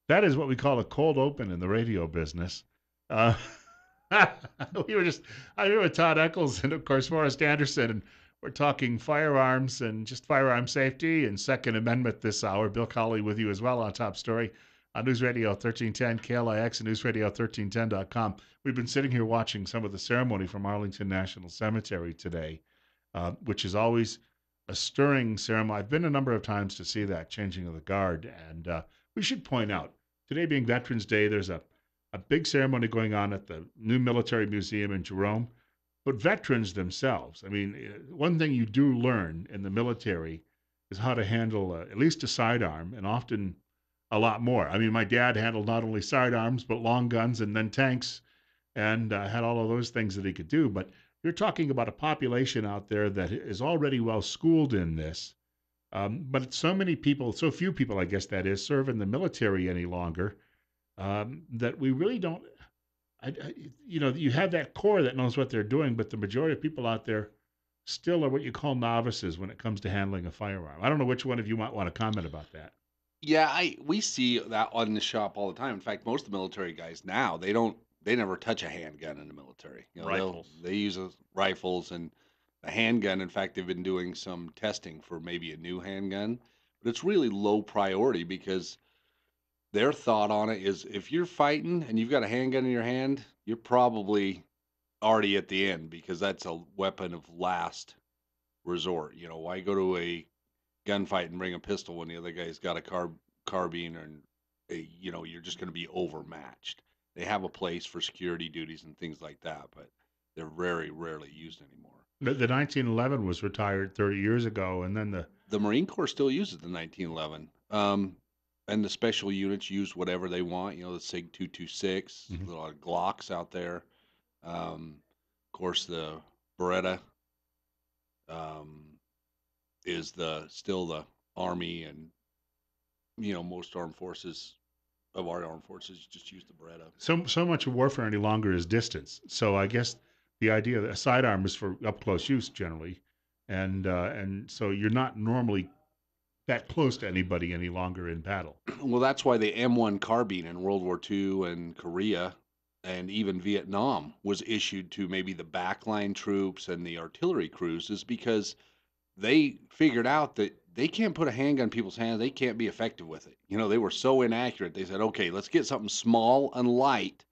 That is what we call a cold open in the radio business. Uh, we were just, I remember Todd Eccles and, of course, Forrest Anderson, and we're talking firearms and just firearm safety and Second Amendment this hour. Bill Colley with you as well on Top Story on News Radio 1310, KLIX, and newsradio1310.com. We've been sitting here watching some of the ceremony from Arlington National Cemetery today, which is always a stirring ceremony. I've been a number of times to see that changing of the guard, and we should point out today being Veterans Day, there's a big ceremony going on at the new military museum in Jerome. But veterans themselves, I mean, one thing you do learn in the military is how to handle at least a sidearm and often a lot more. I mean, my dad handled not only sidearms, but long guns and then tanks and had all of those things that he could do. But you're talking about a population out there that is already well schooled in this. But so many people, so few people, I guess that is, serve in the military any longer that we really don't. You have that core that knows what they're doing, but the majority of people out there still are what you call novices when it comes to handling a firearm. I don't know which one of you might want to comment about that. Yeah, I we see that on the shop all the time. In fact, most of the military guys now, they never touch a handgun in the military. Rifles. They use rifles and a handgun. In fact, they've been doing some testing for maybe a new handgun, but it's really low priority because their thought on it is if you're fighting and you've got a handgun in your hand, you're probably already at the end because that's a weapon of last resort. Why go to a gunfight and bring a pistol when the other guy's got a carbine and you're just going to be overmatched. They have a place for security duties and things like that, but they're very rarely used anymore. The 1911 was retired 30 years ago, and then The Marine Corps still uses the 1911. And the special units use whatever they want. The SIG 226, mhm. a lot of Glocks out there. Of course, the Beretta um, is the still the Army, and most armed forces of our armed forces just use the Beretta. So much of warfare any longer is distance. So I guess the idea that a sidearm is for up close use generally, and so you're not normally that close to anybody any longer in battle. Well, that's why the M1 carbine in World War II and Korea and even Vietnam was issued to maybe the backline troops and the artillery crews, is because they figured out that they can't put a handgun in people's hands. They can't be effective with it. They were so inaccurate. They said, okay, let's get something small and light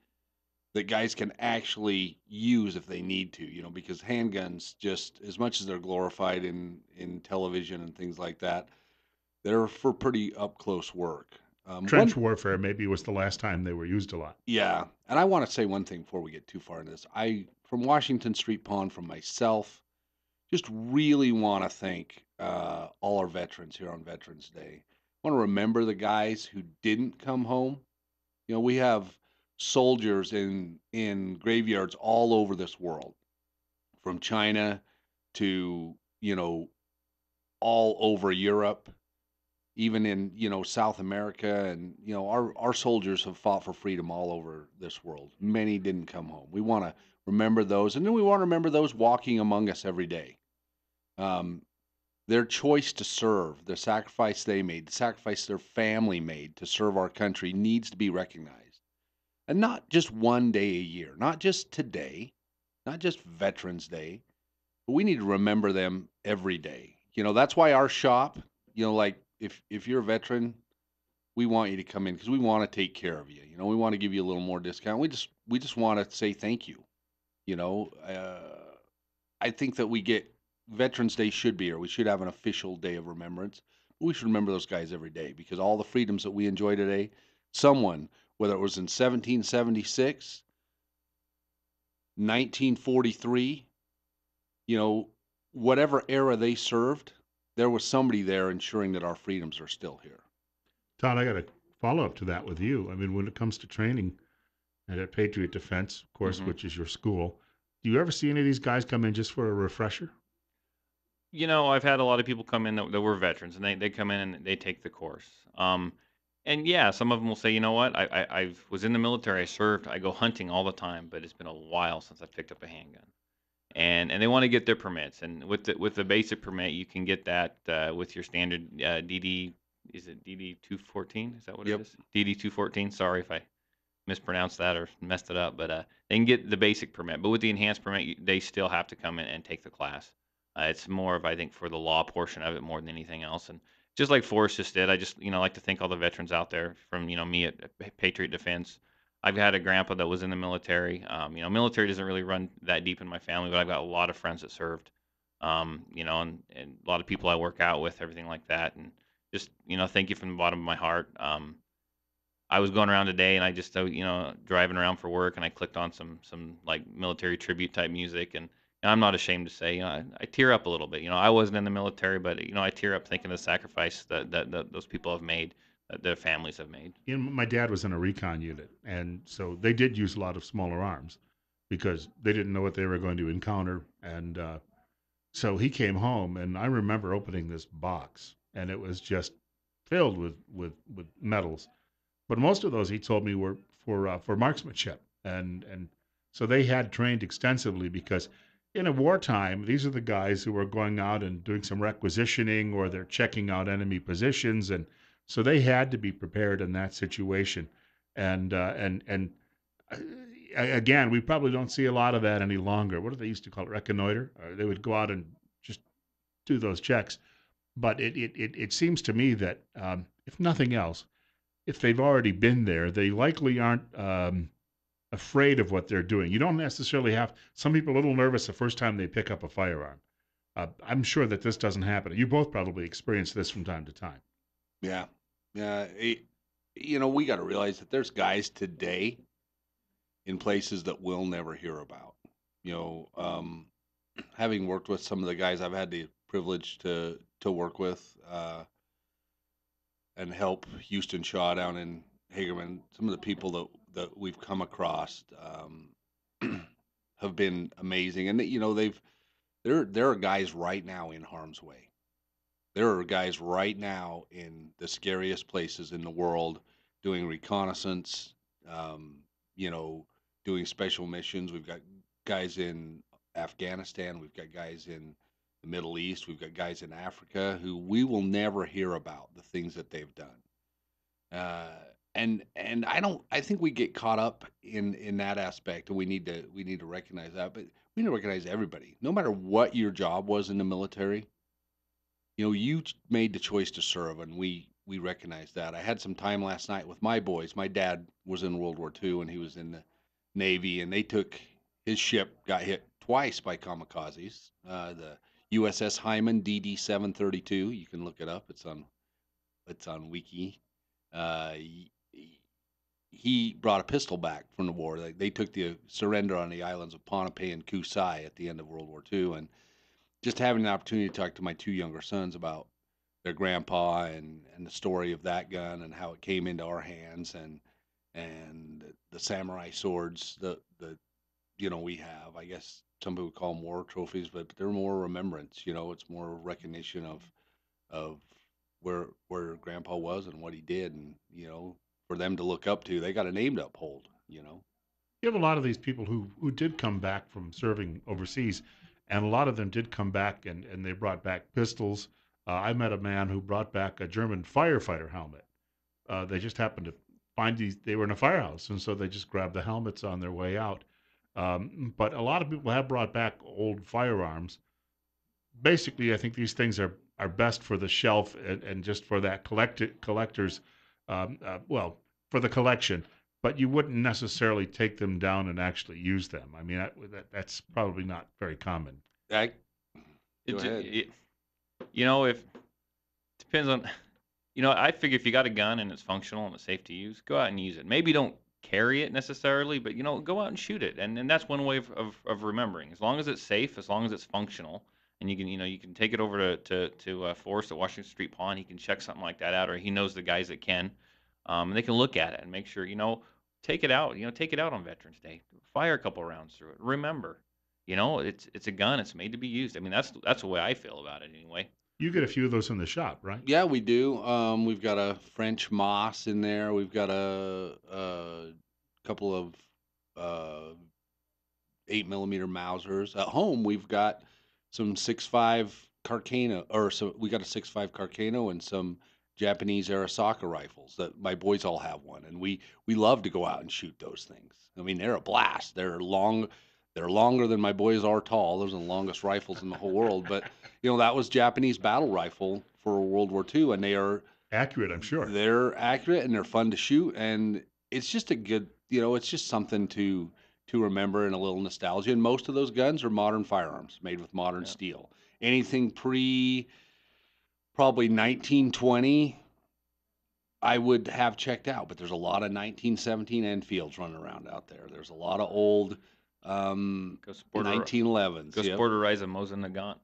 that guys can actually use if they need to, because handguns, just as much as they're glorified in television and things like that, they're for pretty up close work. Trench warfare maybe was the last time they were used a lot. Yeah, and I want to say one thing before we get too far into this. From Washington Street Pond, from myself, just really want to thank all our veterans here on Veterans Day. I want to remember the guys who didn't come home. We have soldiers in graveyards all over this world, from China to all over Europe, even in South America, and our soldiers have fought for freedom all over this world. Many didn't come home. We want to remember those, and then we want to remember those walking among us every day. Um, their choice to serve, the sacrifice they made, the sacrifice their family made to serve our country needs to be recognized. And not just one day a year, not just today, not just Veterans Day, but we need to remember them every day. That's why our shop, like if you're a veteran, we want you to come in because we want to take care of you. We want to give you a little more discount. We just want to say thank you. You know, I think that we get Veterans Day should be, or we should have an official day of remembrance. We should remember those guys every day because all the freedoms that we enjoy today, someone, whether it was in 1776, 1943, you know, whatever era they served, there was somebody there ensuring that our freedoms are still here. Todd, I got a follow up to that with you. I mean, when it comes to training and at Patriot Defense, of course, Hmm. which is your school, do you ever see any of these guys come in just for a refresher? I've had a lot of people come in that were veterans, and they come in and they take the course. And yeah, some of them will say, you know what, I was in the military, I served, I go hunting all the time, but it's been a while since I picked up a handgun. And they want to get their permits, and with the basic permit, you can get that with your standard DD is it DD-214? Is that what it Yep. is? DD-214. Sorry if I mispronounced that or messed it up, but they can get the basic permit. But with the enhanced permit, they still have to come in and take the class. It's more of, I think, for the law portion of it more than anything else. And just like Forrest just did, I just like to thank all the veterans out there from me at Patriot Defense. I've had a grandpa that was in the military. Military doesn't really run that deep in my family, but I've got a lot of friends that served. And a lot of people I work out with, everything like that. And just thank you from the bottom of my heart. I was going around today and I just, driving around for work and I clicked on some like military tribute type music and I'm not ashamed to say, I tear up a little bit. I wasn't in the military, but I tear up thinking of the sacrifice that those people have made, that their families have made. My dad was in a recon unit, and so they did use a lot of smaller arms because they didn't know what they were going to encounter. And so he came home, and I remember opening this box, and it was just filled with medals. But most of those, he told me, were for marksmanship, and so they had trained extensively because in a wartime, these are the guys who are going out and doing some requisitioning or they're checking out enemy positions, and so they had to be prepared in that situation. And uh, again, we probably don't see a lot of that any longer. What do they used to call it? Reconnoiter. They would go out and just do those checks. But it seems to me that if nothing else, if they've already been there, they likely aren't afraid of what they're doing. You don't necessarily have some people are a little nervous the first time they pick up a firearm. I'm sure that this doesn't happen. You both probably experience this from time to time. Yeah. Yeah. We got to realize that there's guys today in places that we'll never hear about. You know, having worked with some of the guys I've had the privilege to work with and help Houston Shaw down in Hagerman, some of the people that we've come across have been amazing, and there are guys right now in harm's way. There are guys right now in the scariest places in the world doing reconnaissance, um, you know, doing special missions. We've got guys in Afghanistan, we've got guys in the Middle East, we've got guys in Africa who we will never hear about the things that they've done. Uh, and I think we get caught up in that aspect, and we need to recognize that. But we need to recognize everybody, no matter what your job was in the military. You made the choice to serve, and we recognize that. I had some time last night with my boys. My dad was in World War II, and he was in the Navy, and his ship got hit twice by kamikazes. The USS Hyman DD 732. You can look it up. It's on Wiki. He brought a pistol back from the war. They took the surrender on the islands of Pohnpei and Kusai at the end of World War II, and just having the opportunity to talk to my two younger sons about their grandpa and the story of that gun and how it came into our hands and the samurai swords that we have. I guess some people call them war trophies, but they're more remembrance. It's more recognition of where grandpa was and what he did, and for them to look up to. They got a name to uphold. You have a lot of these people who did come back from serving overseas, and a lot of them did come back and they brought back pistols. I met a man who brought back a German firefighter helmet. They just happened to find these. They were in a firehouse, and so they just grabbed the helmets on their way out. But a lot of people have brought back old firearms. Basically, I think these things are best for the shelf and just for that collectors, well, for the collection. But you wouldn't necessarily take them down and actually use them. I mean, that's probably not very common. I, Go It, ahead. it if depends on I figure if you got a gun and it's functional and it's safe to use, go out and use it. Maybe don't carry it necessarily, but go out and shoot it. And that's one way of remembering. As long as it's safe, as long as it's functional, and you can take it over to Forrest at Washington Street Pawn. He can check something like that out, or he knows the guys that can, and they can look at it and make sure take it out. Take it out on Veterans Day. Fire a couple rounds through it. Remember, it's a gun. It's made to be used. I mean, that's the way I feel about it anyway. You get a few of those in the shop, right? Yeah, we do. We've got a French Moss in there. We've got a couple of 8 millimeter Mausers. At home, we've got some 6.5 Carcano, or so we got a 6.5 Carcano and some Japanese Arisaka rifles that my boys all have one, and we love to go out and shoot those things. I mean, they're a blast. They're longer than my boys are tall. Those are the longest rifles in the whole world. But that was Japanese battle rifle for World War II, and Accurate, I'm sure. they're accurate and they're fun to shoot, and it's just a good, it's just something to remember and a little nostalgia. And most of those guns are modern firearms made with modern Yeah. steel. Anything pre probably 1920 I would have checked out, but there's a lot of 1917 Enfields running around out there. There's a lot of old Go sport a 1911s. go Yep. sport a Rise of Mosin Nagant.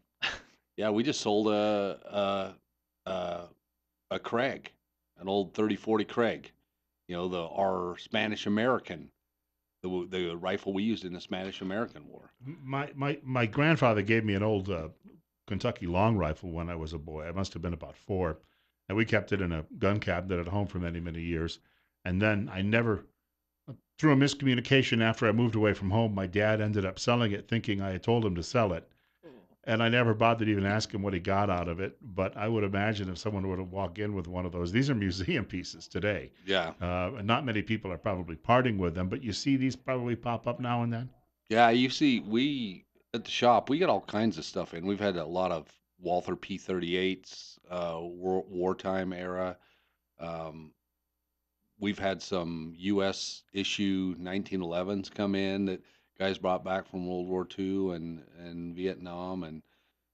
Yeah, we just sold a Craig, an old 3040 Craig. Our Spanish American, the rifle we used in the Spanish American War. My grandfather gave me an old Kentucky long rifle when I was a boy. I must have been about 4, and we kept it in a gun cabinet at home for many, many years. And then I never, through a miscommunication after I moved away from home, my dad ended up selling it, thinking I had told him to sell it. And I never bothered to even ask him what he got out of it. But I would imagine if someone were to walk in with one of those, these are museum pieces today. Yeah. And not many people are probably parting with them, but you see these probably pop up now and then. Yeah, you see, we at the shop, we get all kinds of stuff in. We've had a lot of Walther P38s, wartime era. Um, we've had some U.S. issue 1911s come in that guys brought back from World War II and Vietnam, and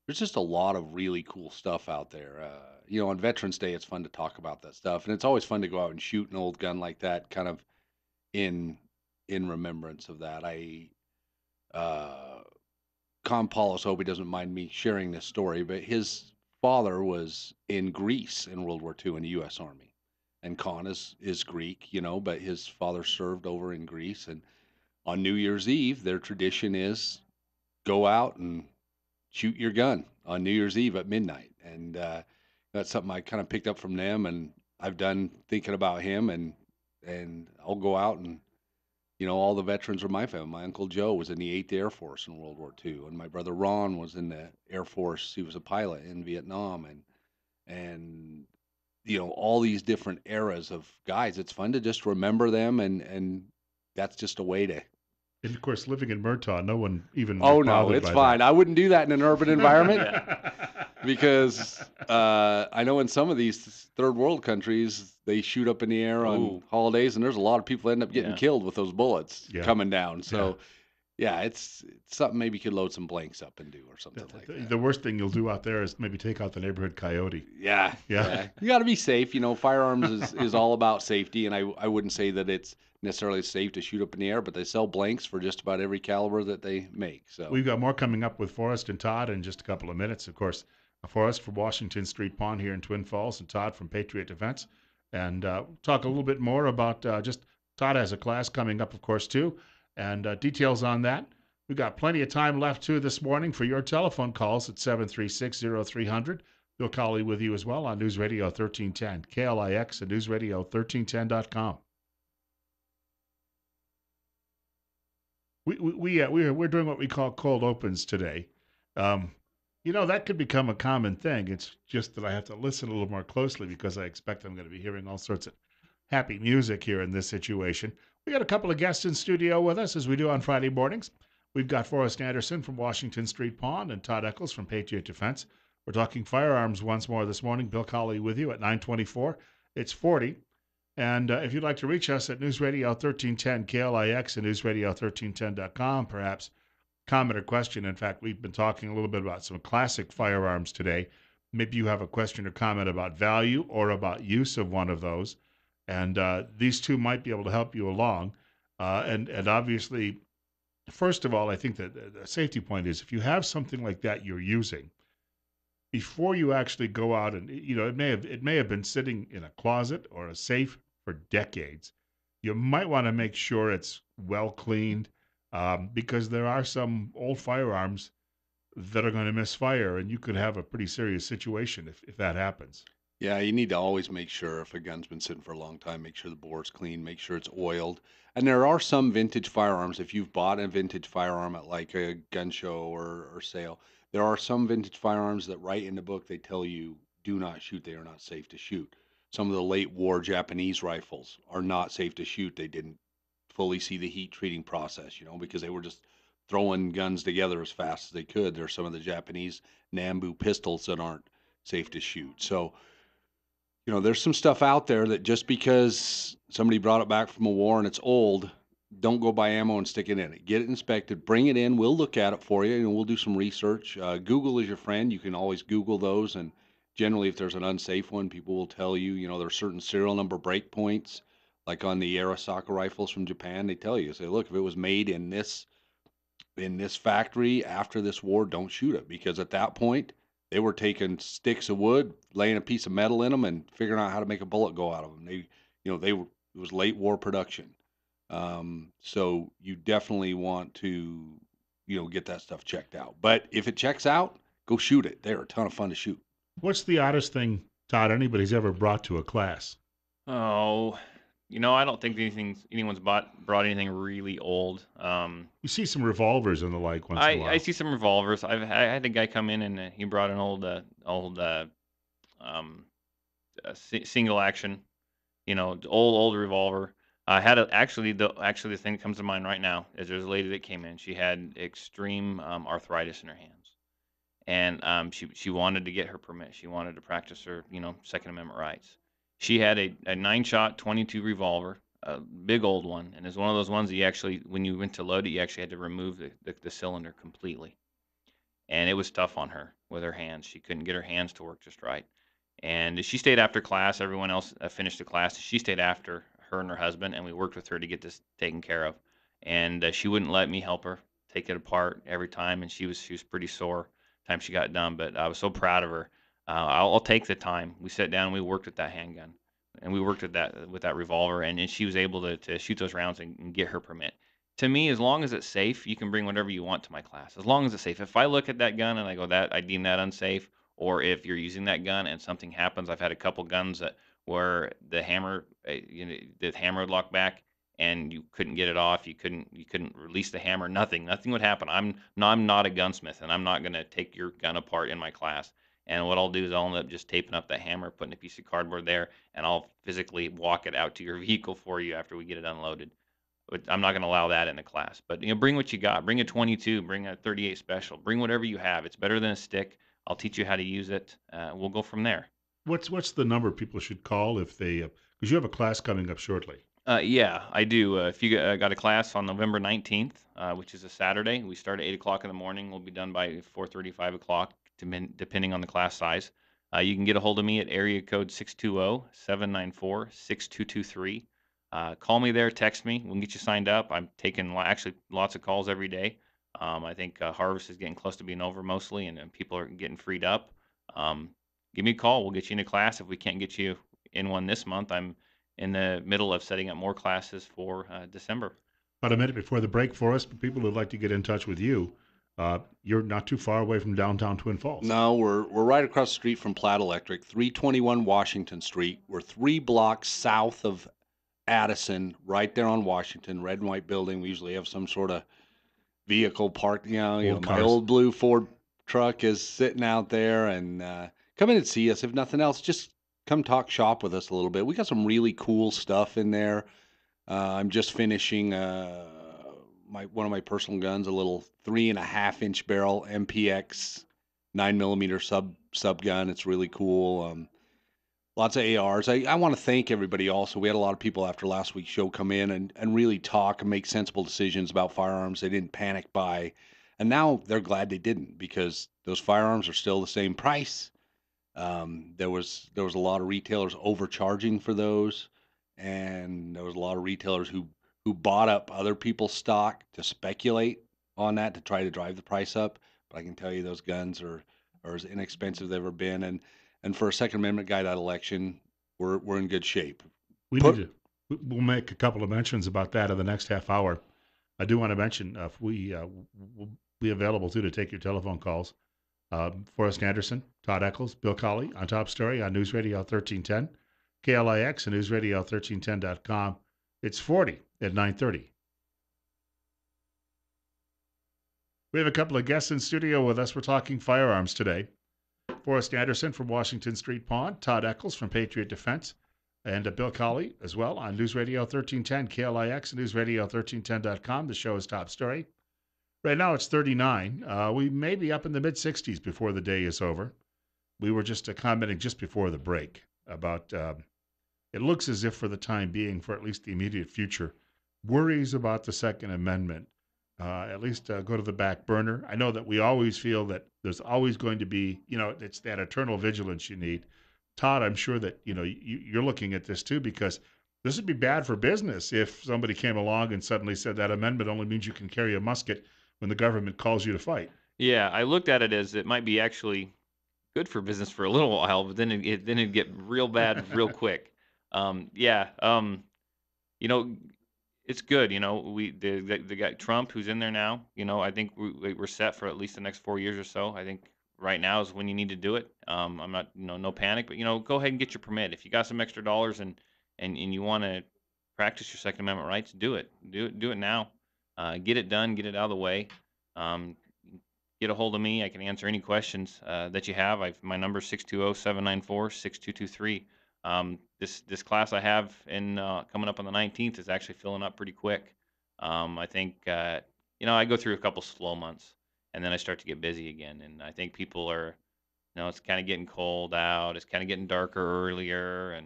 there's just a lot of really cool stuff out there. On Veterans Day, it's fun to talk about that stuff, and it's always fun to go out and shoot an old gun like that, kind of in in remembrance of that. Uh, Con Paulus, hope he doesn't mind me sharing this story, but his father was in Greece in World War II in the U.S. Army, and Con is Greek, but his father served over in Greece, and on New Year's Eve, their tradition is go out and shoot your gun on New Year's Eve at midnight, and that's something I kind of picked up from them, and I've done thinking about him, and I'll go out and all the veterans of my family. My uncle Joe was in the 8th Air Force in World War II, and my brother Ron was in the Air Force. He was a pilot in Vietnam, and all these different eras of guys. It's fun to just remember them, and that's just a way to. And of course, living in Murtaugh, no one even was Oh no, bothered it's by fine. I wouldn't do that in an urban environment that. because I know in some of these third world countries they shoot up in the air on Ooh. holidays, and there's a lot of people end up getting Yeah. killed with those bullets Yeah. coming down. So yeah, it's something maybe you could load some blanks up and do or something like that. The worst thing you'll do out there is maybe take out the neighborhood coyote. Yeah, Yeah. You got to be safe. Firearms is all about safety, and I wouldn't say that it's necessarily safe to shoot up in the air, but they sell blanks for just about every caliber that they make. So We've got more coming up with Forrest and Todd in just a couple of minutes. Of course, Forrest from Washington Street Pawn here in Twin Falls, and Todd from Patriot Defense. And talk a little bit more about just Todd has a class coming up, of course, too, and details on that. We've got plenty of time left, too, this morning for your telephone calls at 736-0300. Bill Colley with you as well on News Radio 1310, KLIX, and newsradio1310.com. We're doing what we call cold opens today. That could become a common thing. It's just that I have to listen a little more closely because I expect I'm going to be hearing all sorts of happy music here in this situation. We got a couple of guests in studio with us as we do on Friday mornings. We've got Forrest Anderson from Washington Street Pawn and Todd Eccles from Patriot Defense. We're talking firearms once more this morning. Bill Colley with you at 924. It's 40. And if you'd like to reach us at News Radio 1310 KLIX and newsradio1310.com, perhaps comment or question. In fact, we've been talking a little bit about some classic firearms today. Maybe you have a question or comment about value or about use of one of those. And these two might be able to help you along. And obviously, first of all, I think that the safety point is if you have something like that you're using, before you actually go out and it may have been sitting in a closet or a safe for decades. You might want to make sure it's well cleaned because there are some old firearms that are going to misfire, and you could have a pretty serious situation if that happens. yeah, you need to always make sure if a gun's been sitting for a long time, make sure the bore's clean, make sure it's oiled. And there are some vintage firearms. If you've bought a vintage firearm at like a gun show or sale, there are some vintage firearms that right in the book they tell you do not shoot. They are not safe to shoot. some of the late war Japanese rifles are not safe to shoot. They didn't fully see the heat treating process, because they were just throwing guns together as fast as they could. There's some of the Japanese Nambu pistols that aren't safe to shoot. So, there's some stuff out there that just because somebody brought it back from a war and it's old, don't go buy ammo and stick it in it. Get it inspected, bring it in. We'll look at it for you, and we'll do some research. Google is your friend. You can always Google those, and generally, if there's an unsafe one, people will tell you. There are certain serial number breakpoints, like on the Arisaka rifles from Japan. They tell you, say, look, if it was made in this factory after this war, don't shoot it, because at that point they were taking sticks of wood, laying a piece of metal in them, and figuring out how to make a bullet go out of them. They were it was late war production. So you definitely want to get that stuff checked out. But if it checks out, go shoot it. They're a ton of fun to shoot. What's the oddest thing, Todd, anybody's ever brought to a class? Oh, I don't think anyone's brought anything really old. You see some revolvers and the like once in a I while. see some revolvers. I had a guy come in and he brought an old um single action, old revolver. I had actually the thing that comes to mind right now is there's a lady that came in. She had extreme arthritis in her hands, and she wanted to get her permit. She wanted to practice her Second Amendment rights. She had a 9-shot 22 revolver, a big old one, and it's one of those ones that you actually, when you went to load it, you actually had to remove the cylinder completely, and it was tough on her with her hands. She couldn't get her hands to work just right. And she stayed after class. Everyone else finished the class. She stayed after, her and her husband, and we worked with her to get this taken care of. And she wouldn't let me help her take it apart every time, and she was pretty sore time she got done. But I was so proud of her. I'll take the time. We sat down and we worked with that handgun, and we worked with that revolver, and she was able to shoot those rounds and get her permit. To me, as long as it's safe, you can bring whatever you want to my class. As long as it's safe. If I look at that gun and I go, that I deem that unsafe, or if you're using that gun and something happens, I've had a couple guns that where the hammer would lock back and you couldn't get it off. You couldn't release the hammer. Nothing would happen. I'm not a gunsmith, and I'm not going to take your gun apart in my class. And what I'll do is I'll end up just taping up that hammer, putting a piece of cardboard there, and I'll physically walk it out to your vehicle for you after we get it unloaded. But I'm not going to allow that in the class. But bring what you got. Bring a 22. Bring a 38 special. Bring whatever you have. It's better than a stick. I'll teach you how to use it. We'll go from there. What's the number people should call if they because you have a class coming up shortly? Yeah, I do. If you got a class on November 19th, which is a Saturday, we start at 8 o'clock in the morning. We'll be done by 4:30, 5 o'clock, depending on the class size. You can get a hold of me at area code 620-794-6223. Call me there, text me. We'll get you signed up. I'm taking actually lots of calls every day. I think harvest is getting close to being over mostly, and people are getting freed up. Um, Give me a call. We'll get you into class. If we can't get you in one this month, I'm in the middle of setting up more classes for December. About a minute before the break for us, but people who'd like to get in touch with you, you're not too far away from downtown Twin Falls. No, we're right across the street from Platt Electric, 321 Washington Street. We're 3 blocks south of Addison, right there on Washington, red and white building. We usually have some sort of vehicle parked. Old My cars. old blue Ford truck is sitting out there, and come in and see us. If nothing else, just come talk shop with us a little bit. We got some really cool stuff in there. I'm just finishing one of my personal guns, a little 3.5 inch barrel MPX 9 millimeter sub gun. It's really cool. Lots of ARs. I want to thank everybody also. We had a lot of people after last week's show come in and really talk and make sensible decisions about firearms. They didn't panic buy. And now they're glad they didn't, because those firearms are still the same price. There was a lot of retailers overcharging for those, and there was a lot of retailers who bought up other people's stock to speculate on that to try to drive the price up. But I can tell you those guns are as inexpensive as they've ever been, and for a Second Amendment guy, that election, we're in good shape. We need Put to. We'll make a couple of mentions about that in the next half hour. I do want to mention if we will be available too to take your telephone calls. Forrest Anderson, Todd Eccles, Bill Colley on Top Story on News Radio 1310, KLIX and newsradio1310.com. It's 40 at 9:30. We have a couple of guests in studio with us. We're talking firearms today. Forrest Anderson from Washington Street Pawn, Todd Eccles from Patriot Defense, And Bill Colley as well on News Radio 1310 KLIX, newsradio1310.com. The show is Top Story. Right now it's 39. We may be up in the mid 60s before the day is over. We were just commenting just before the break about it looks as if for the time being, for at least the immediate future, worries about the Second Amendment at least go to the back burner. I know that we always feel that there's always going to be, it's that eternal vigilance you need. Todd, I'm sure that, you're looking at this too, because this would be bad for business if somebody came along and suddenly said that amendment only means you can carry a musket when the government calls you to fight. Yeah, I looked at it as it might be actually good for business for a little while, but then it'd get real bad real quick. Yeah, you know, it's good. The guy Trump who's in there now. I think we're set for at least the next 4 years or so. I think right now is when you need to do it. I'm not, no panic, but go ahead and get your permit if you got some extra dollars and you want to practice your Second Amendment rights. Do it. Do it now. Get it done. Get it out of the way. Um, get a hold of me. I can answer any questions that you have. My number is 620-794-6223. This class I have in coming up on the 19th is actually filling up pretty quick. I think I go through a couple slow months and then I start to get busy again. And I think people are, it's kind of getting cold out. It's kind of getting darker earlier,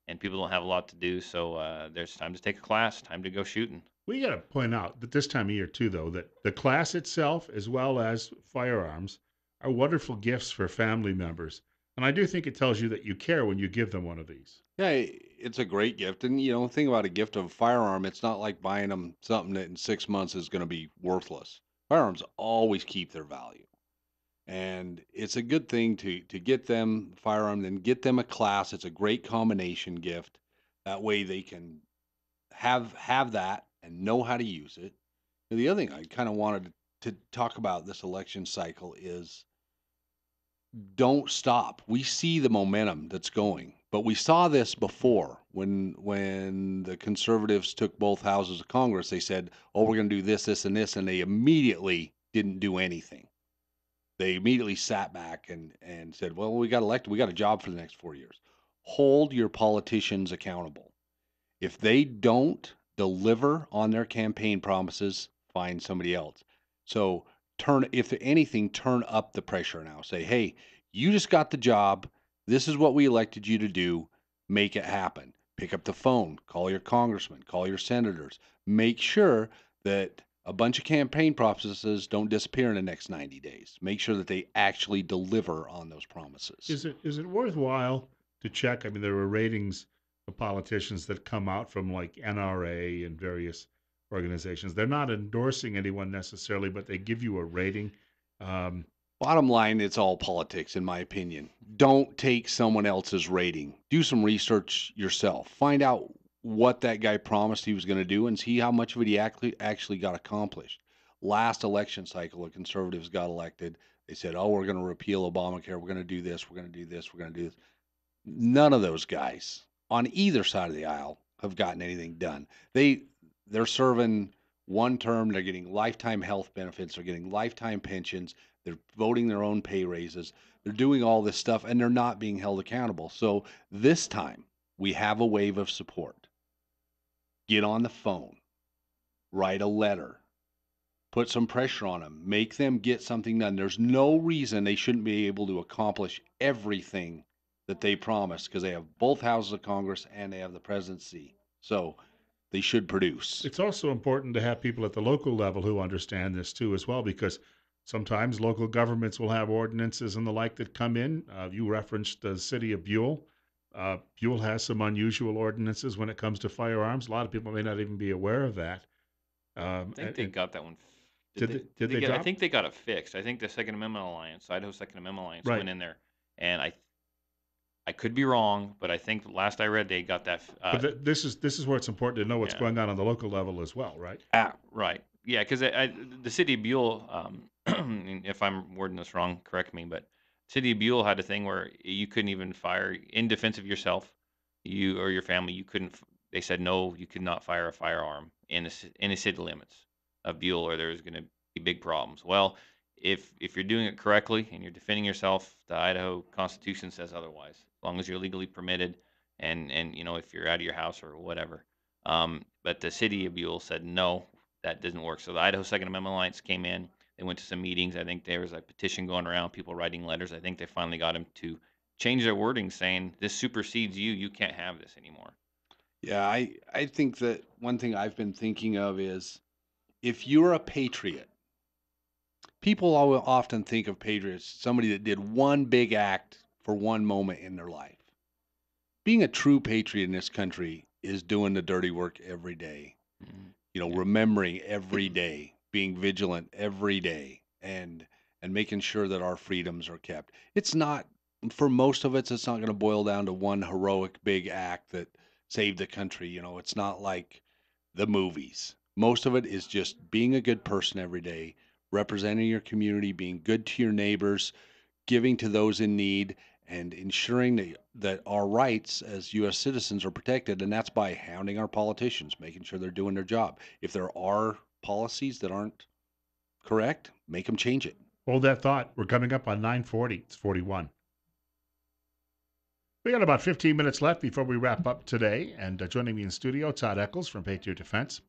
and people don't have a lot to do. So there's time to take a class, time to go shooting. We got to point out that this time of year, too, though, that the class itself, as well as firearms, are wonderful gifts for family members. And I do think it tells you that you care when you give them one of these. Yeah, it's a great gift. And, think about a gift of a firearm. It's not like buying them something that in 6 months is going to be worthless. Firearms always keep their value. And it's a good thing to get them firearm and get them a class. It's a great combination gift. That way they can have that and know how to use it. And the other thing I kind of wanted to talk about this election cycle is don't stop. We see the momentum that's going, but we saw this before when the conservatives took both houses of Congress. They said, "Oh, we're going to do this, this, and this," and they immediately didn't do anything. They immediately sat back and said, "Well, we got elected. We got a job for the next 4 years." Hold your politicians accountable. If they don't deliver on their campaign promises, find somebody else. So if anything, turn up the pressure now. Say, hey, you just got the job. This is what we elected you to do. Make it happen. Pick up the phone, call your congressman, call your senators. Make sure that a bunch of campaign promises don't disappear in the next 90 days. Make sure that they actually deliver on those promises. Is it worthwhile to check? I mean, there are ratings of politicians that come out from like NRA and various organizations. They're not endorsing anyone necessarily, but they give you a rating. Um, Bottom line, it's all politics, in my opinion. Don't take someone else's rating. Do some research yourself. Find out what that guy promised he was going to do and see how much of it he actually got accomplished. Last election cycle, the conservatives got elected. They said, oh, we're going to repeal Obamacare. We're going to do this. We're going to do this. We're going to do this. None of those guys on either side of the aisle have gotten anything done. They're serving one term. They're getting lifetime health benefits. They're getting lifetime pensions. They're voting their own pay raises. They're doing all this stuff, and they're not being held accountable. So this time, we have a wave of support. Get on the phone, write a letter, put some pressure on them, make them get something done. There's no reason they shouldn't be able to accomplish everything that they promised because they have both houses of Congress and they have the presidency. So they should produce. It's also important to have people at the local level who understand this too, as well, because sometimes local governments will have ordinances and the like that come in. You referenced the city of Buell. Buell has some unusual ordinances when it comes to firearms. A lot of people may not even be aware of that. I think they got that one. Did they I drop? think they got it fixed. I think the Second Amendment Alliance, Idaho Second Amendment Alliance, Right. went in there, and I could be wrong, but I think last I read they got that. But this is where it's important to know what's Yeah. going on the local level as well, right? Right. Yeah, because the city of Buell, if I'm wording this wrong, correct me, but city of Buell had a thing where you couldn't even fire in defense of yourself, you or your family. You couldn't. They said no, you could not fire a firearm in the city limits of Buell, or there's going to be big problems. Well, if you're doing it correctly and you're defending yourself, the Idaho Constitution says otherwise. As long as you're legally permitted, and if you're out of your house or whatever. But the city of Buell said no, that doesn't work. So the Idaho Second Amendment Alliance came in. They went to some meetings. I think there was a petition going around, people writing letters. I think they finally got them to change their wording, saying this supersedes you. You can't have this anymore. Yeah, I think that one thing I've been thinking of is if you're a patriot, people often think of patriots somebody that did one big act for one moment in their life. Being a true patriot in this country is doing the dirty work every day. Mhm. Yeah. Remembering every day, being vigilant every day, and making sure that our freedoms are kept. It's not for most of it's not going to boil down to one heroic big act that saved the country. It's not like the movies. Most of it is just being a good person every day, representing your community, being good to your neighbors, giving to those in need, and ensuring that our rights as U.S. citizens are protected. And that's by hounding our politicians, making sure they're doing their job. If there are policies that aren't correct, make them change it. Hold that thought. We're coming up on 9:40. It's 41. We got about 15 minutes left before we wrap up today. And joining me in studio, Todd Eccles from Patriot Defense,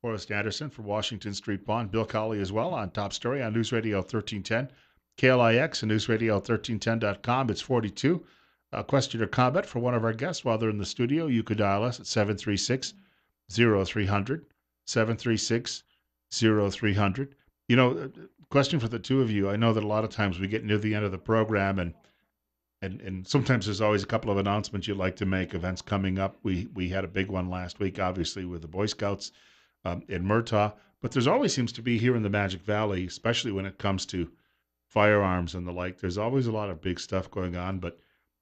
Forrest Anderson from Washington Street Pawn, Bill Colley as well on Top Story on News Radio 1310, KLIX and newsradio1310.com. It's 42. A question or comment for one of our guests while they're in the studio, you could dial us at 736-0300, 736-0300. Question for the two of you. I know that a lot of times we get near the end of the program and sometimes there's always a couple of announcements you'd like to make, events coming up. We had a big one last week, obviously, with the Boy Scouts in Murtaugh. But there's always seems to be here in the Magic Valley, especially when it comes to firearms and the like. There's always a lot of big stuff going on. But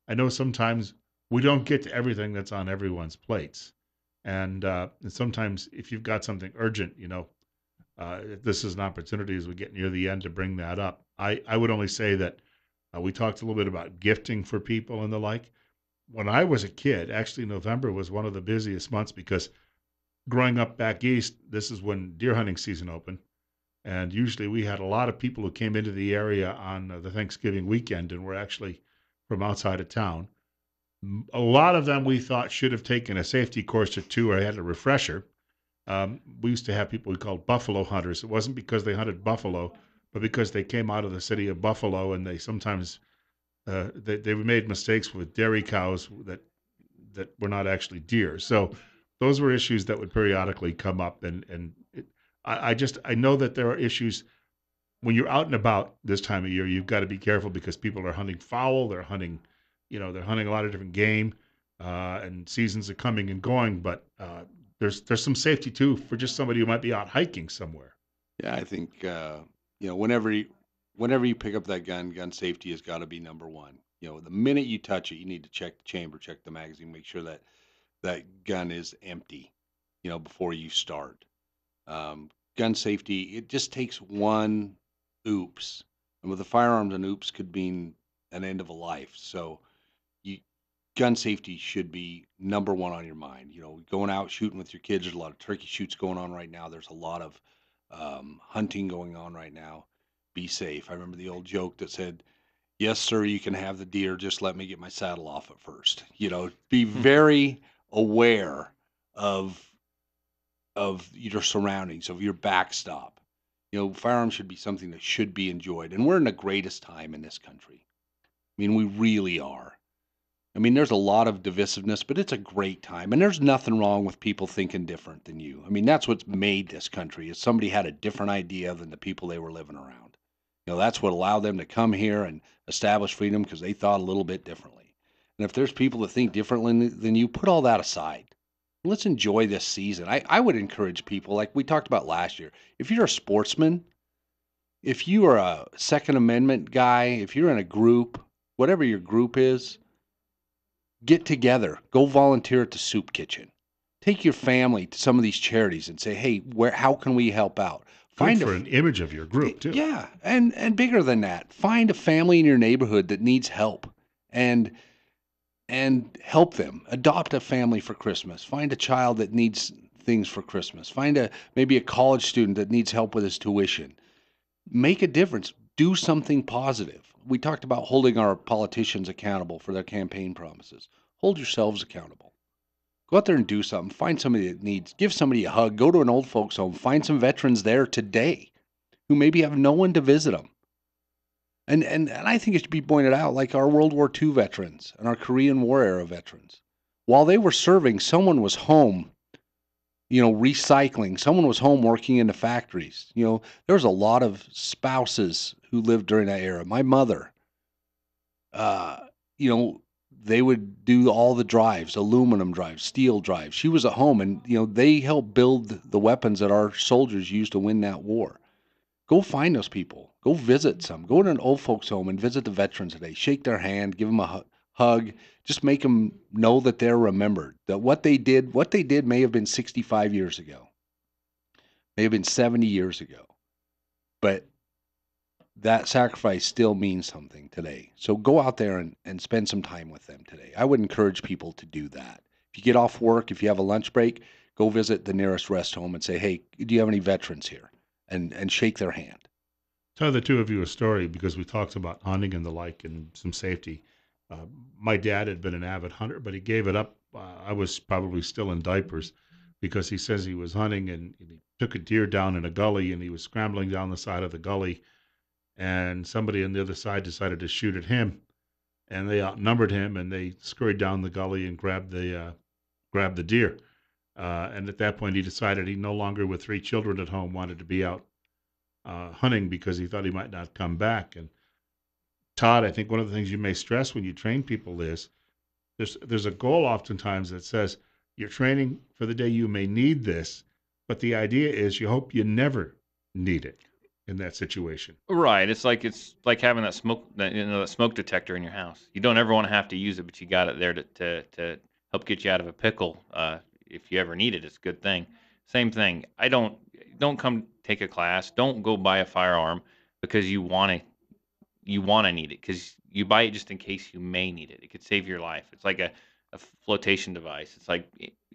I know sometimes we don't get to everything that's on everyone's plates. And sometimes if you've got something urgent, this is an opportunity as we get near the end to bring that up. I would only say that we talked a little bit about gifting for people and the like. When I was a kid, actually, November was one of the busiest months because growing up back east, this is when deer hunting season opened. And usually we had a lot of people who came into the area on the Thanksgiving weekend and were actually from outside of town. A lot of them we thought should have taken a safety course or two or had a refresher. We used to have people we called buffalo hunters. It wasn't because they hunted buffalo, but because they came out of the city of Buffalo and they sometimes they made mistakes with dairy cows that were not actually deer. So those were issues that would periodically come up, I know that there are issues when you're out and about this time of year. You've got to be careful because people are hunting fowl. They're hunting a lot of different game, and seasons are coming and going. But there's some safety too for just somebody who might be out hiking somewhere. Yeah, I think whenever you pick up that gun safety has got to be number one. The minute you touch it, you need to check the chamber, check the magazine, make sure that that gun is empty, before you start. Gun safety, it just takes one oops. And with the firearms, an oops could mean an end of a life. So you, gun safety should be number one on your mind. Going out shooting with your kids, there's a lot of turkey shoots going on right now. There's a lot of hunting going on right now. Be safe. I remember the old joke that said, yes, sir, you can have the deer. Just let me get my saddle off at first. Be very aware of your surroundings, of your backstop. Firearms should be something that should be enjoyed. And we're in the greatest time in this country. I mean, we really are. I mean, there's a lot of divisiveness, but it's a great time. And there's nothing wrong with people thinking different than you. I mean, that's what's made this country is somebody had a different idea than the people they were living around. That's what allowed them to come here and establish freedom because they thought a little bit differently. And if there's people that think differently than you, put all that aside. Let's enjoy this season. I would encourage people, like we talked about last year, if you're a sportsman, if you are a Second Amendment guy, if you're in a group, whatever your group is, get together. Go volunteer at the soup kitchen. Take your family to some of these charities and say, hey, how can we help out? Good for an image of your group too. Yeah, and bigger than that, find a family in your neighborhood that needs help, and help them. Adopt a family for Christmas. Find a child that needs things for Christmas. Find maybe a college student that needs help with his tuition. Make a difference. Do something positive. We talked about holding our politicians accountable for their campaign promises. Hold yourselves accountable. Go out there and do something. Find somebody that needs, give somebody a hug. Go to an old folks home. Find some veterans there today who maybe have no one to visit them. And I think it should be pointed out, like our World War II veterans and our Korean War era veterans. While they were serving, someone was home, recycling. Someone was home working in the factories. There was a lot of spouses who lived during that era. My mother, uh, you know, they would do all the drives, aluminum drives, steel drives. She was at home, and they helped build the weapons that our soldiers used to win that war. Go find those people. Go visit some. Go to an old folks home and visit the veterans today. Shake their hand, give them a hug. Just make them know that they're remembered. That what they did may have been 65 years ago, may have been 70 years ago, but that sacrifice still means something today. So go out there and spend some time with them today. I would encourage people to do that. If you get off work, if you have a lunch break, go visit the nearest rest home and say, hey, do you have any veterans here? And shake their hand. Tell the two of you a story because we talked about hunting and the like and some safety. My dad had been an avid hunter, but he gave it up. I was probably still in diapers because he says he was hunting and he took a deer down in a gully and he was scrambling down the side of the gully and somebody on the other side decided to shoot at him and they outnumbered him and they scurried down the gully and grabbed the deer. And at that point, he decided he no longer, with three children at home, wanted to be out hunting because he thought he might not come back. And Todd, I think one of the things you may stress when you train people is there's a goal oftentimes that says you're training for the day you may need this, but the idea is you hope you never need it in that situation. Right. It's like having that smoke detector in your house. You don't ever want to have to use it, but you got it there to help get you out of a pickle. If you ever need it, it's a good thing. Same thing. I don't come take a class. Don't go buy a firearm because you want to need it because you buy it just in case you may need it. It could save your life. It's like a flotation device. It's like,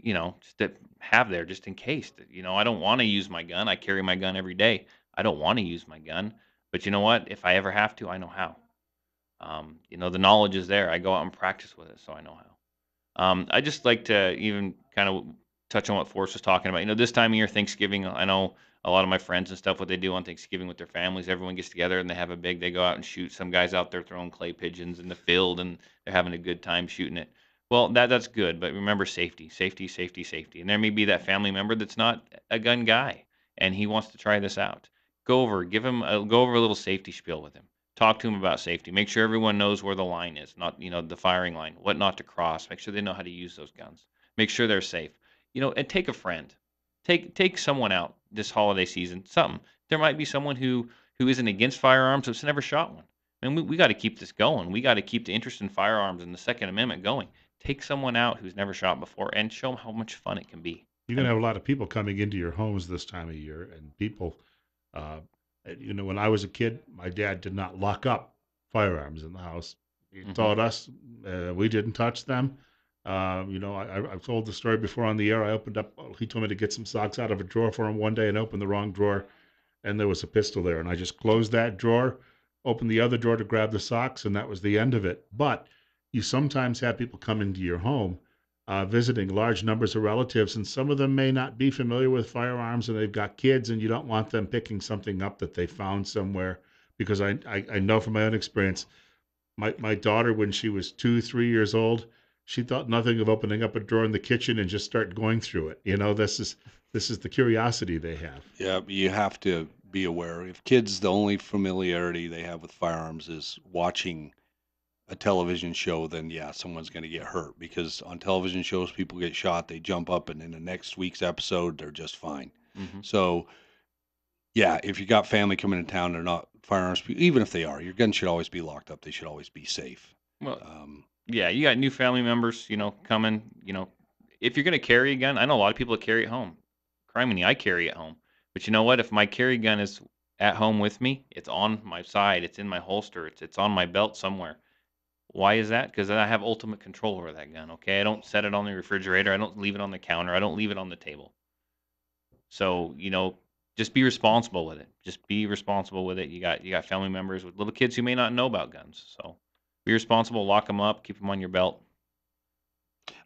just to have there just in case. I don't want to use my gun. I carry my gun every day. I don't want to use my gun. But you know what? If I ever have to, I know how. The knowledge is there. I go out and practice with it, so I know how. I just like to even kind of touch on what Forrest was talking about. This time of year, Thanksgiving, I know a lot of my friends and stuff, what they do on Thanksgiving with their families, everyone gets together and they go out and shoot. Some guys out there throwing clay pigeons in the field and they're having a good time shooting it. Well, that's good, but remember safety, safety, safety, safety. And there may be that family member that's not a gun guy and he wants to try this out. Go over a little safety spiel with him. Talk to him about safety. Make sure everyone knows where the line is, not, the firing line, what not to cross. Make sure they know how to use those guns. Make sure they're safe. And take a friend. Take someone out this holiday season. Something. There might be someone who isn't against firearms who's never shot one. And we got to keep this going. We got to keep the interest in firearms and the Second Amendment going. Take someone out who's never shot before and show them how much fun it can be. You're going And to have a lot of people coming into your homes this time of year, and people, uh, when I was a kid, my dad did not lock up firearms in the house. He mhm. taught us we didn't touch them. I've told the story before on the air. I opened up. He told me to get some socks out of a drawer for him one day, and opened the wrong drawer, and there was a pistol there, and I just closed that drawer, opened the other drawer to grab the socks, and that was the end of it. But you sometimes have people come into your home, visiting large numbers of relatives, and some of them may not be familiar with firearms, and they've got kids, and you don't want them picking something up that they found somewhere, because I know from my own experience, my daughter, when she was 2, 3 years old, she thought nothing of opening up a drawer in the kitchen and just start going through it. This is the curiosity they have. Yeah, you have to be aware. If kids, the only familiarity they have with firearms is watching a television show, then yeah, someone's going to get hurt because on television shows, people get shot, they jump up, and in the next week's episode, they're just fine. Mhm. So, yeah, if you got family coming in town, they're not firearms people, even if they are, your gun should always be locked up. They should always be safe. Well, Um, yeah, you got new family members, coming. If you're gonna carry a gun, I know a lot of people that carry at home. Criminy, I carry at home. But you know what? If my carry gun is at home with me, it's on my side, it's in my holster, it's on my belt somewhere. Why is that? Because I have ultimate control over that gun. Okay, I don't set it on the refrigerator. I don't leave it on the counter. I don't leave it on the table. So just be responsible with it. Just be responsible with it. You got family members with little kids who may not know about guns. So be responsible. Lock them up. Keep them on your belt.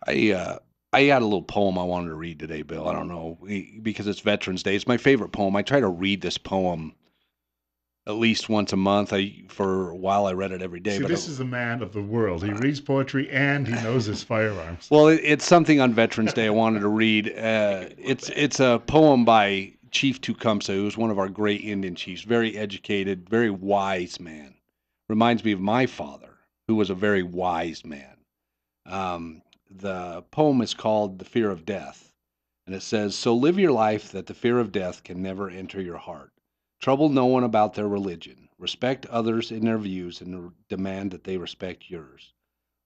I uh, I had a little poem I wanted to read today, Bill. I don't know because it's Veterans Day. It's my favorite poem. I try to read this poem at least once a month. For a while, I read it every day, See, but this is a man of the world. He reads poetry and he knows his firearms. well, it's something on Veterans Day I wanted to read. It's a poem by Chief Tecumseh, who was one of our great Indian chiefs. Very educated, very wise man. Reminds me of my father, who was a very wise man. The poem is called "The Fear of Death," and it says, "So live your life that the fear of death can never enter your heart. Trouble no one about their religion. Respect others in their views and demand that they respect yours.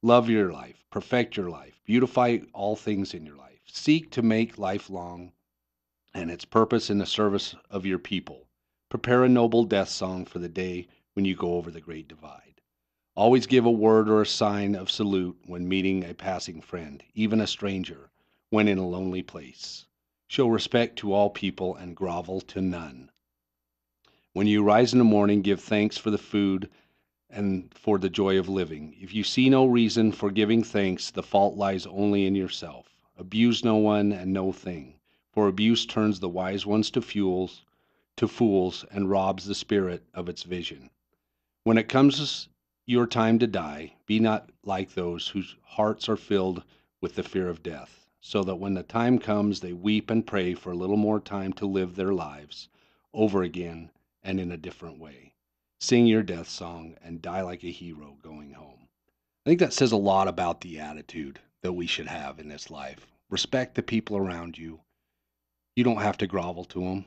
Love your life, perfect your life, beautify all things in your life. Seek to make life long and its purpose in the service of your people. Prepare a noble death song for the day when you go over the great divide. Always give a word or a sign of salute when meeting a passing friend, even a stranger, when in a lonely place. Show respect to all people and grovel to none. When you rise in the morning, give thanks for the food and for the joy of living. If you see no reason for giving thanks, the fault lies only in yourself. Abuse no one and no thing, for abuse turns the wise ones to fools, and robs the spirit of its vision. When it comes your time to die, be not like those whose hearts are filled with the fear of death, so that when the time comes, they weep and pray for a little more time to live their lives over again and in a different way. Sing your death song and die like a hero going home. I think that says a lot about the attitude that we should have in this life. Respect the people around you. You don't have to grovel to them.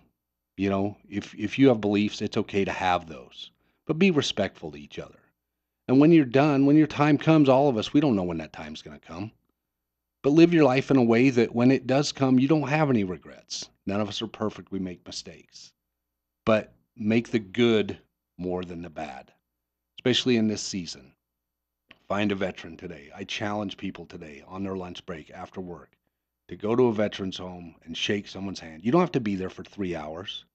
If you have beliefs, it's okay to have those, but be respectful to each other. And when you're done, when your time comes, all of us, we don't know when that time's going to come, but live your life in a way that when it does come, you don't have any regrets. None of us are perfect. We make mistakes, but make the good more than the bad, especially in this season. Find a veteran today. I challenge people today on their lunch break after work to go to a veteran's home and shake someone's hand. You don't have to be there for 3 hours.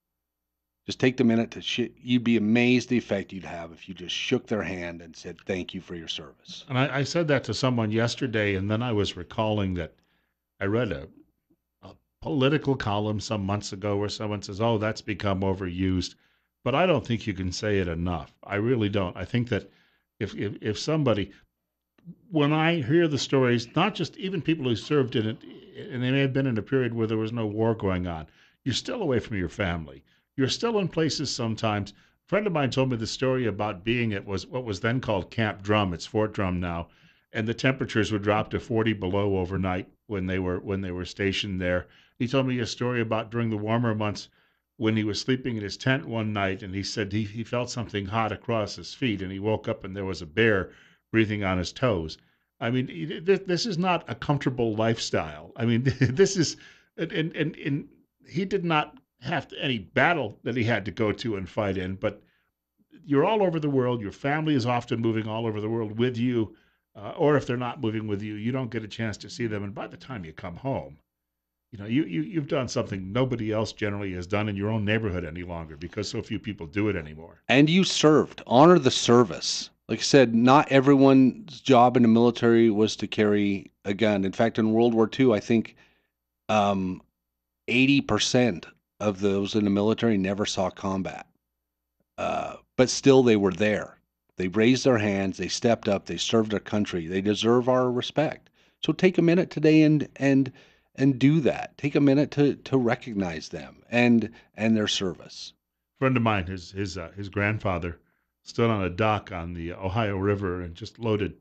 Just take the minute to you'd be amazed the effect you'd have if you just shook their hand and said thank you for your service. And I said that to someone yesterday, and then I was recalling that I read a political column some months ago where someone says, "Oh, that's become overused," but I don't think you can say it enough. I really don't. I think that if somebody, when I hear the stories, not just even people who served in it, and they may have been in a period where there was no war going on, you're still away from your family. You're still in places sometimes. A friend of mine told me the story about being at was what was then called Camp Drum. It's Fort Drum now, and the temperatures would drop to 40 below overnight when they were stationed there. He told me a story about during the warmer months when he was sleeping in his tent one night, and he said he felt something hot across his feet, and he woke up and there was a bear breathing on his toes. I mean, this is not a comfortable lifestyle. I mean, this is, and he did not have any battle that he had to go to and fight in, but you're all over the world. Your family is often moving all over the world with you, or if they're not moving with you, you don't get a chance to see them. And by the time you come home, you've done something nobody else generally has done in your own neighborhood any longer because so few people do it anymore. And you served. Honor the service. Like I said, not everyone's job in the military was to carry a gun. In fact, in World War II, I think 80% of those in the military never saw combat. But still, they were there. They raised their hands. They stepped up. They served their country. They deserve our respect. So take a minute today and do that. Take a minute to recognize them and their service. A friend of mine, his grandfather, stood on a dock on the Ohio River and just loaded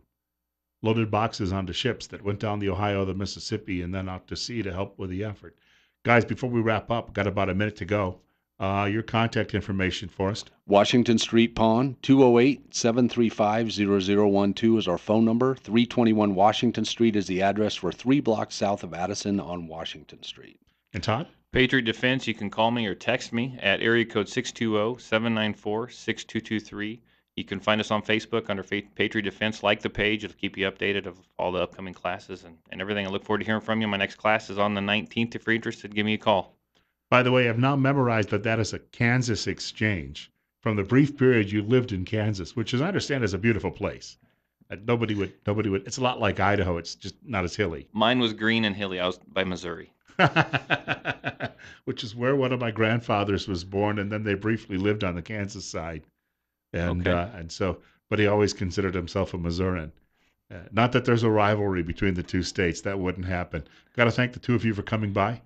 boxes onto ships that went down the Ohio, the Mississippi, and then out to sea to help with the effort. Guys, before we wrap up, got about a minute to go. Your contact information, Forrest. Washington Street Pawn, 208-735-0012 is our phone number. 321 Washington Street is the address. We're 3 blocks south of Addison on Washington Street. And Todd? Patriot Defense, you can call me or text me at area code 620-794-6223. You can find us on Facebook under Patriot Defense. Like the page. It'll keep you updated of all the upcoming classes and everything. I look forward to hearing from you. My next class is on the 19th. If you're interested, give me a call. By the way, I've now memorized that is a Kansas exchange from the brief period you lived in Kansas, which, as I understand, is a beautiful place. Nobody would. It's a lot like Idaho. It's just not as hilly. Mine was green and hilly. I was by Missouri. Which is where one of my grandfathers was born, and then they briefly lived on the Kansas side, Okay. and so, but he always considered himself a Missourian. Not that there's a rivalry between the two states. That wouldn't happen. Got to thank the two of you for coming by.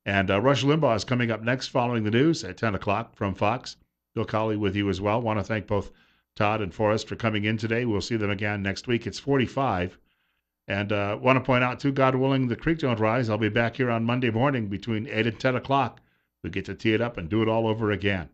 And Rush Limbaugh is coming up next following the news at 10 o'clock from Fox. Bill Colley with you as well. Want to thank both Todd and Forrest for coming in today. We'll see them again next week. It's 45. And want to point out, too, God willing, the creek don't rise. I'll be back here on Monday morning between 8 and 10 o'clock. We get to tee it up and do it all over again.